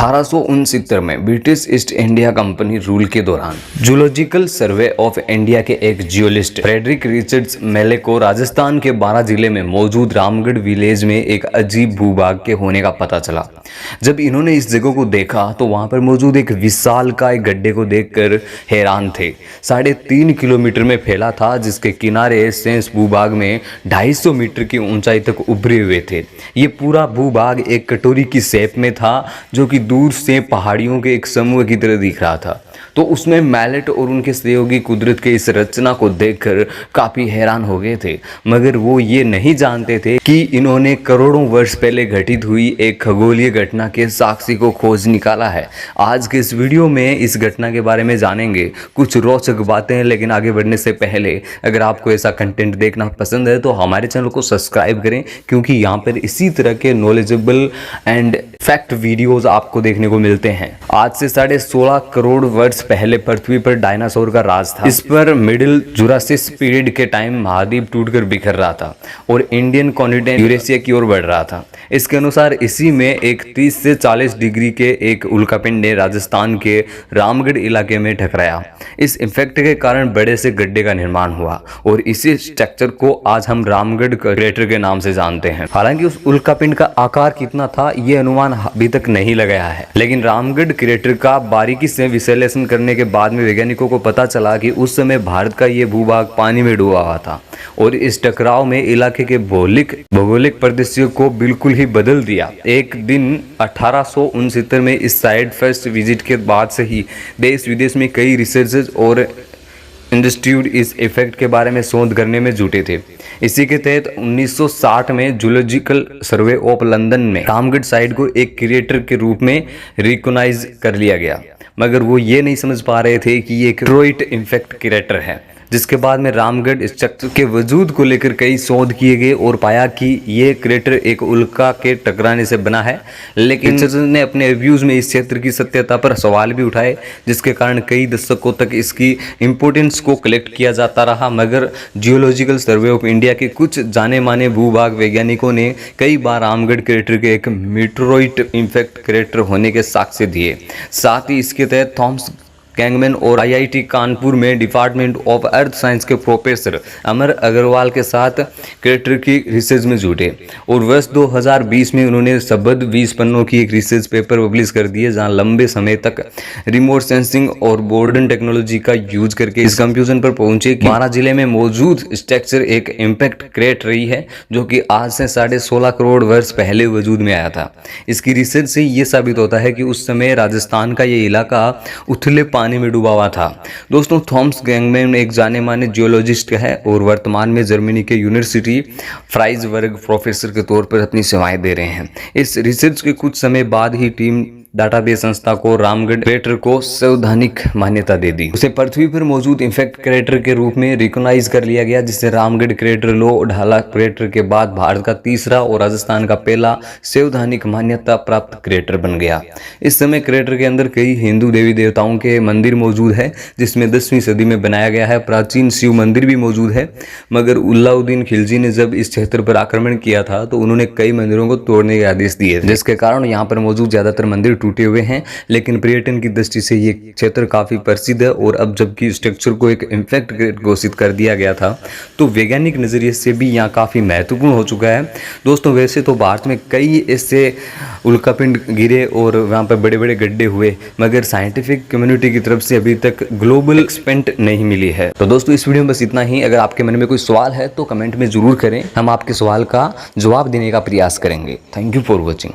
1869 में British east India company rule के दौरान जूलॉजिकल सर्वे ऑफ इंडिया के एक जियोलिस्ट फ्रेडरिक रिचर्ड्स मेले को राजस्थान के 12 जिले में मौजूद रामगढ़ विलेज में एक अजीब भूभाग के होने का पता चला। जब इन्होंने इस जगह को देखा तो वहां पर मौजूद एक विशालकाय गड्ढे को देखकर हैरान थे। 3.5 किलोमीटर में फैला था, जिसके किनारे शेष भूभाग में 250 मीटर की ऊंचाई तक उभरे हुए थे। ये पूरा भूभाग एक कटोरी की शेप में था, जो कि दूर से पहाड़ियों के एक समूह की तरह दिख रहा था। तो उसमें मैलेट और उनके सहयोगी कुदरत के इस रचना को देखकर काफ़ी हैरान हो गए थे, मगर वो ये नहीं जानते थे कि इन्होंने करोड़ों वर्ष पहले घटित हुई एक खगोलीय घटना के साक्षी को खोज निकाला है। आज के इस वीडियो में इस घटना के बारे में जानेंगे, कुछ रोचक बातें। लेकिन आगे बढ़ने से पहले अगर आपको ऐसा कंटेंट देखना पसंद है तो हमारे चैनल को सब्सक्राइब करें, क्योंकि यहाँ पर इसी तरह के नॉलेजेबल एंड फैक्ट वीडियोज आपको देखने को मिलते हैं। आज से 16.5 करोड़ वर्ष पहले पृथ्वी पर डायनासोर का राज था। इस पर मिडिल जुरासिक पीरियड के टाइम महाद्वीप टूटकर बिखर रहा था और इंडियन कॉन्टिनेंट यूरेशिया की ओर बढ़ रहा था। इसके अनुसार इसी में एक 30 से 40 डिग्री के एक उल्कापिंड ने राजस्थान के रामगढ़ इलाके में टकराया। इस इफेक्ट के कारण बड़े से गड्ढे का निर्माण हुआ और इसी स्ट्रक्चर को आज हम रामगढ़ क्रेटर के नाम से जानते हैं। हालांकि उस उल्कापिंड का आकार कितना था ये अनुमान अभी तक नहीं लगाया है, लेकिन रामगढ़ क्रेटर का बारीकी से विश्लेषण करने के बाद में वैज्ञानिकों को पता चला कि उस समय भारत का ये भूभाग पानी में डूबा हुआ था और इस टकराव में इलाके के भौगोलिक परिदृश्य को बिल्कुल ही बदल दिया। एक दिन 1869 में इस साइट फर्स्ट विजिट के बाद से ही देश विदेश में कई रिसर्चर्स और इंस्टीट्यूट इस इफेक्ट के बारे में शोध करने में जुटे थे। इसी के तहत 1960 में जूलॉजिकल सर्वे ऑफ लंदन में रामगढ़ साइट को एक क्रिएटर के रूप में रिकॉग्नाइज कर लिया गया, मगर वो ये नहीं समझ पा रहे थे कि ये क्रोइट इफेक्ट क्रिएटर है। जिसके बाद में रामगढ़ स्ट्रक्चर के वजूद को लेकर कई शोध किए गए और पाया कि ये क्रेटर एक उल्का के टकराने से बना है। लेकिन रिसर्चर्स ने अपने रिव्यूज में इस क्षेत्र की सत्यता पर सवाल भी उठाए, जिसके कारण कई दशकों तक इसकी इंपोर्टेंस को कलेक्ट किया जाता रहा। मगर जियोलॉजिकल सर्वे ऑफ इंडिया के कुछ जाने माने भूभाग वैज्ञानिकों ने कई बार रामगढ़ क्रेटर के एक मीटरोइड इफेक्ट क्रेटर होने के साक्ष्य दिए। साथ ही इसके तहत थॉमस गैंगमैन और आईआईटी कानपुर में डिपार्टमेंट ऑफ अर्थ साइंस के प्रोफेसर अमर अग्रवाल के साथ क्रेटर की रिसर्च में जुटे और वर्ष 2020 में उन्होंने सबद 20 पन्नों की एक रिसर्च पेपर पब्लिश कर दिए, जहां लंबे समय तक रिमोट सेंसिंग और मॉडर्न टेक्नोलॉजी का यूज करके इस कंक्लूजन पर पहुंचे कि 12 जिले में मौजूद स्ट्रक्चर एक इम्पैक्ट क्रिएट रही है, जो कि आज से 16.5 करोड़ वर्ष पहले वजूद में आया था। इसकी रिसर्च से ये साबित होता है कि उस समय राजस्थान का ये इलाका उथले पानी में डूबा हुआ था। दोस्तों, थॉमस गैंगमैन एक जाने माने जियोलॉजिस्ट है और वर्तमान में जर्मनी के यूनिवर्सिटी फ्राइजबर्ग प्रोफेसर के तौर पर अपनी सेवाएं दे रहे हैं। इस रिसर्च के कुछ समय बाद ही टीम डाटाबेस संस्था को रामगढ़ क्रेटर को संवैधानिक मान्यता दे दी। उसे पृथ्वी पर मौजूद इफेक्ट क्रेटर के रूप में रिकॉग्नाइज कर लिया गया, जिससे रामगढ़ क्रेटर लो ढाला क्रेटर के बाद भारत का तीसरा और राजस्थान का पहला संवैधानिक मान्यता प्राप्त क्रेटर बन गया। इस समय क्रेटर के अंदर कई हिंदू देवी देवताओं के मंदिर मौजूद है, जिसमें 10वीं सदी में बनाया गया है। प्राचीन शिव मंदिर भी मौजूद है, मगर अलाउद्दीन खिलजी ने जब इस क्षेत्र पर आक्रमण किया था तो उन्होंने कई मंदिरों को तोड़ने के आदेश दिए, जिसके कारण यहाँ पर मौजूद ज्यादातर मंदिर टूटे हुए हैं। लेकिन पर्यटन की दृष्टि से ये क्षेत्र काफी प्रसिद्ध है और अब जबकि स्ट्रक्चर को एक इम्पैक्ट ग्रेड घोषित कर दिया गया था, तो वैज्ञानिक नजरिए से भी यहाँ काफी महत्वपूर्ण हो चुका है। दोस्तों, वैसे तो भारत में कई ऐसे उल्कापिंड गिरे और वहाँ पर बड़े बड़े गड्ढे हुए, मगर साइंटिफिक कम्युनिटी की तरफ से अभी तक ग्लोबल एक्सपेंट नहीं मिली है। तो दोस्तों, इस वीडियो में बस इतना ही। अगर आपके मन में कोई सवाल है तो कमेंट में जरूर करें, हम आपके सवाल का जवाब देने का प्रयास करेंगे। Thank you for watching.